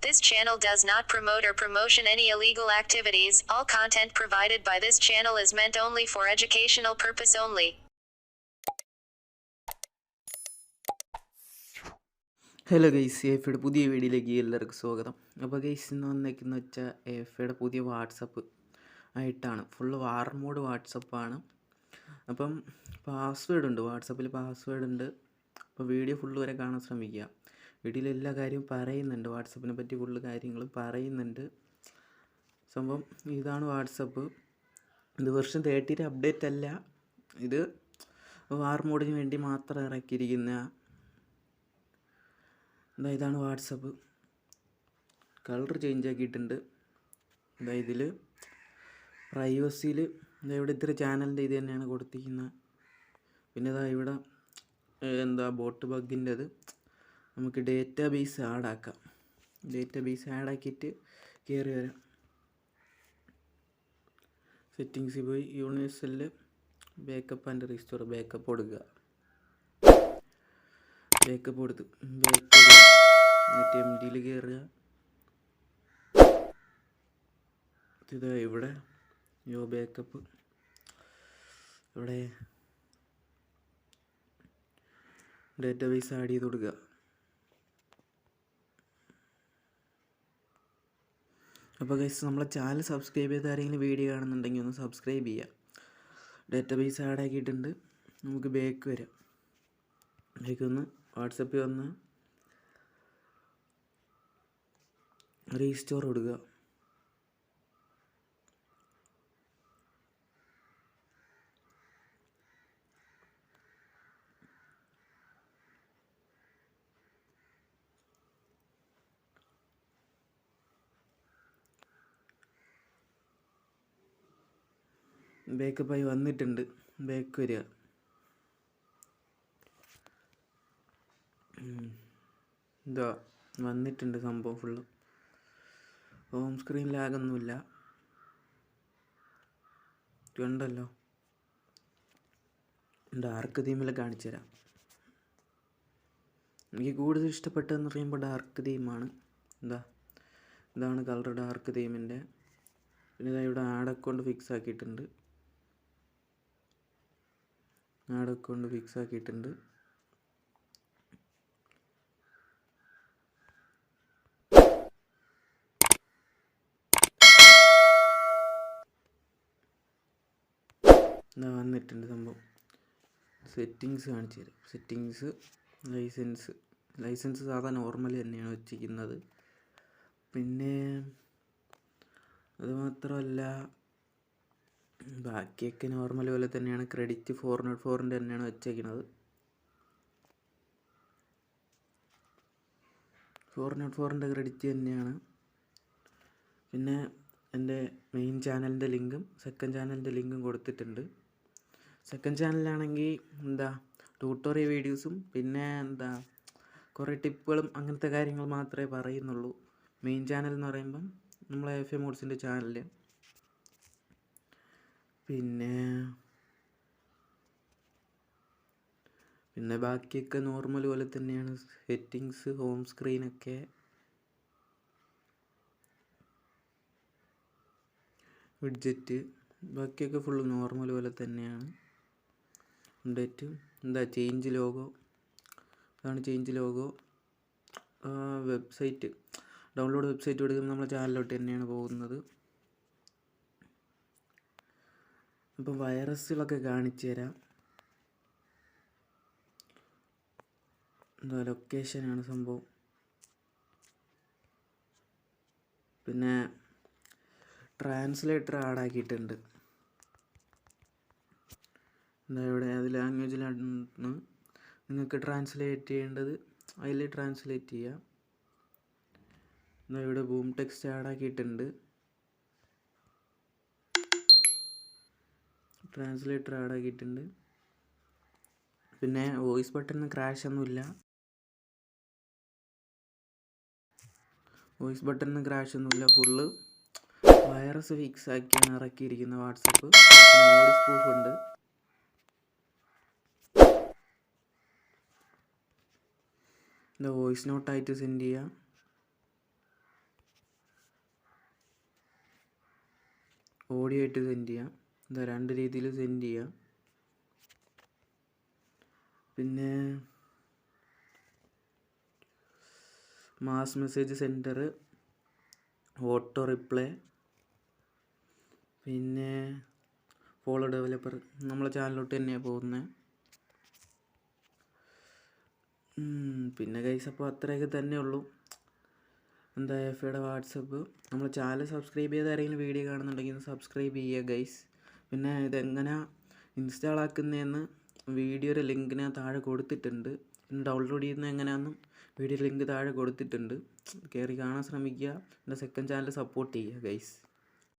This channel does not promote or promotion any illegal activities. All content provided by this channel is meant only for educational purpose only. Hello guys, AFAയുടെ പുതിയ വീഡിയോയിലേക്ക് എല്ലാവർക്കും സ്വാഗതം. അപ്പോൾ guys ഇന്ന് വന്നേക്കെന്ന് വെച്ചാൽ AFAയുടെ പുതിയ വാട്സപ്പ് ആയിട്ടാണ്. ഫുള്ള് വാർ മോഡ് വാട്സപ്പാണ്. അപ്പം പാസ്വേഡ് ഉണ്ട്, വാട്സപ്പിൽ പാസ്വേഡ് ഉണ്ട്. അപ്പോൾ വീഡിയോ ഫുള്ള് വരെ കാണാൻ ശ്രമിക്കുക. വീഡിയോയിൽ എല്ലാ കാര്യവും പറയുന്നുണ്ട്, വാട്സപ്പിനെ പറ്റി ഫുള്ള് കാര്യങ്ങൾ പറയുന്നുണ്ട്. സംഭവം ഇതാണ് വാട്സപ്പ്. ഇത് വെർഷൻ 30 അപ്ഡേറ്റ് അല്ല, ഇത് വാർ മോഡിന് വേണ്ടി മാത്രം ഇറക്കിയിരിക്കുന്ന ഇതാണ് വാട്സപ്പ്. കളർ ചേഞ്ച് ആക്കിയിട്ടുണ്ട്. ഇതിൽ പ്രൈവസിയിൽ ഇവിടെ ഇത്ര ചാനലിൻ്റെ ഇത് തന്നെയാണ് കൊടുത്തിരിക്കുന്നത്. പിന്നെ ഇവിടെ ബോട്ട് ബഗ്ഗിൻ്റെത് നമുക്ക് ഡേറ്റാബേസ് ആഡാക്കാം. ഡേറ്റാബേസ് ആഡാക്കിയിട്ട് കയറി വരാം. സെറ്റിങ്സിൽ പോയി യൂണിവേഴ്സലിൽ ബാക്കപ്പ് ആൻഡ് റീസ്റ്റോർ ബാക്കപ്പ് കൊടുക്കുക. ബാക്കപ്പ് കൊടുത്ത് എന്നിട്ട് MDയിൽ കയറുക. ഇതാ ഇവിടെ ബാക്കപ്പ് ഇവിടെ ഡേറ്റാബേസ് ആഡ് ചെയ്ത് കൊടുക്കുക. അപ്പോൾ ഗൈസ്, നമ്മളെ ചാനൽ സബ്സ്ക്രൈബ് ചെയ്ത് ആരെങ്കിലും വീഡിയോ കാണുന്നുണ്ടെങ്കിൽ ഒന്ന് സബ്സ്ക്രൈബ് ചെയ്യുക. ഡേറ്റാബേസ് ആഡ് ആക്കിയിട്ടുണ്ട്. നമുക്ക് ബാക്ക് വരാം. ബാക്ക് ഒന്ന് വാട്സപ്പിൽ വന്ന് റീസ്റ്റോർ കൊടുക്കുക. ബാക്കപ്പായി വന്നിട്ടുണ്ട്. ബാക്ക് വരിക. ഇതാ വന്നിട്ടുണ്ട് സംഭവം ഫുള്ള്. ഹോം സ്ക്രീൻ ലാഗൊന്നുമില്ല, കണ്ടല്ലോ. ഡാർക്ക് തീമിൽ കാണിച്ചു തരാം. എനിക്ക് കൂടുതൽ ഇഷ്ടപ്പെട്ടതെന്ന് പറയുമ്പോൾ ഡാർക്ക് തീമാണ്. ഇതാണ് കളർ ഡാർക്ക് തീമിൻ്റെ. പിന്നെ ഇതാ ഇവിടെ ആഡ് അക്കൗണ്ട് ഫിക്സ് ആക്കിയിട്ടുണ്ട്. ആഡ് അക്കൗണ്ട് ഫിക്സ് ആക്കിയിട്ടുണ്ട്. വന്നിട്ടുണ്ട് സംഭവം. സെറ്റിങ്സ് കാണിച്ചു തരാം. സെറ്റിങ്സ്, ലൈസൻസ് സാധാ നോർമൽ തന്നെയാണ് വെച്ചിരിക്കുന്നത്. പിന്നെ അതുമാത്രമല്ല, ബാക്കിയൊക്കെ നോർമൽ പോലെ തന്നെയാണ്. ക്രെഡിറ്റ് 404 തന്നെയാണ് വെച്ചേക്കുന്നത്. 404 ക്രെഡിറ്റ് തന്നെയാണ്. പിന്നെ എൻ്റെ മെയിൻ ചാനലിൻ്റെ ലിങ്കും സെക്കൻഡ് ചാനലിൻ്റെ ലിങ്കും കൊടുത്തിട്ടുണ്ട്. സെക്കൻഡ് ചാനലിലാണെങ്കിൽ ട്യൂട്ടോറിയൽ വീഡിയോസും പിന്നെ കുറേ ടിപ്പുകളും അങ്ങനത്തെ കാര്യങ്ങൾ മാത്രമേ പറയുന്നുള്ളൂ. മെയിൻ ചാനൽ എന്ന് പറയുമ്പം നമ്മളെ AFA മോഡ്സിൻ്റെ ചാനൽ. പിന്നെ ബാക്കിയൊക്കെ നോർമൽ പോലെ തന്നെയാണ്. സെറ്റിങ്സ്, ഹോം സ്ക്രീനൊക്കെ, വിഡ്ജറ്റ്, ബാക്കിയൊക്കെ ഫുള്ള് നോർമൽ പോലെ തന്നെയാണ്. ഡേറ്റ് ചേഞ്ച് ലോഗോ, അതാണ് change logo. Website download website കൊടുക്കുമ്പോൾ നമ്മളെ ചാനലിലോട്ട് തന്നെയാണ് പോകുന്നത്. അപ്പോൾ വൈറസുകളൊക്കെ കാണിച്ചു തരാം. ലൊക്കേഷനാണ് സംഭവം. പിന്നെ ട്രാൻസ്ലേറ്റർ ആഡാക്കിയിട്ടുണ്ട്. ഇവിടെ അത് ലാംഗ്വേജിലാണ് നിങ്ങൾക്ക് ട്രാൻസ്ലേറ്റ് ചെയ്യേണ്ടത്, അതിൽ ട്രാൻസ്ലേറ്റ് ചെയ്യാം. ഇവിടെ ബൂം ടെക്സ്റ്റ് ആഡാക്കിയിട്ടുണ്ട്. ട്രാൻസ്ലേറ്റർ ആഡാക്കിയിട്ടുണ്ട്. പിന്നെ വോയിസ് ബട്ടണിന് ക്രാഷ് ഒന്നുമില്ല. ഫുള്ള് വൈറസ് ഫിക്സ് ആക്കിയാണ് ഇറക്കിയിരിക്കുന്ന വാട്സപ്പ്. പിന്നെ ഓഡി സ്പൂഫ് ഉണ്ട്. വോയിസ് നോട്ടായിട്ട് സെൻഡ് ചെയ്യാം. ഓഡിയോ ആയിട്ട് സെൻഡ് ചെയ്യാം. എന്താ 2 രീതിയിൽ സെൻഡ് ചെയ്യാം. പിന്നെ mass message sender, auto reply, പിന്നെ ഫോളോ ഡെവലപ്പർ നമ്മളെ ചാനലിലോട്ട് തന്നെയാണ് പോകുന്നത്. പിന്നെ ഗൈസ് അപ്പോൾ അത്രയൊക്കെ തന്നെ ഉള്ളൂ. എന്താ AFAയുടെ വാട്സപ്പ്. നമ്മൾ ചാനൽ സബ്സ്ക്രൈബ് ചെയ്ത് ആരെങ്കിലും വീഡിയോ കാണുന്നുണ്ടെങ്കിൽ സബ്സ്ക്രൈബ് ചെയ്യുക ഗൈസ്. പിന്നെ ഇതെങ്ങനെയാണ് ഇൻസ്റ്റാൾ ആക്കുന്നതെന്ന് വീഡിയോയുടെ ലിങ്ക് ഞാൻ താഴെ കൊടുത്തിട്ടുണ്ട്. പിന്നെ ഡൗൺലോഡ് ചെയ്യുന്നത് എങ്ങനെയാണെന്നും വീഡിയോ ലിങ്ക് താഴെ കൊടുത്തിട്ടുണ്ട്. കയറി കാണാൻ ശ്രമിക്കുക. എൻ്റെ സെക്കൻഡ് ചാനൽ സപ്പോർട്ട് ചെയ്യുക ഗൈസ്.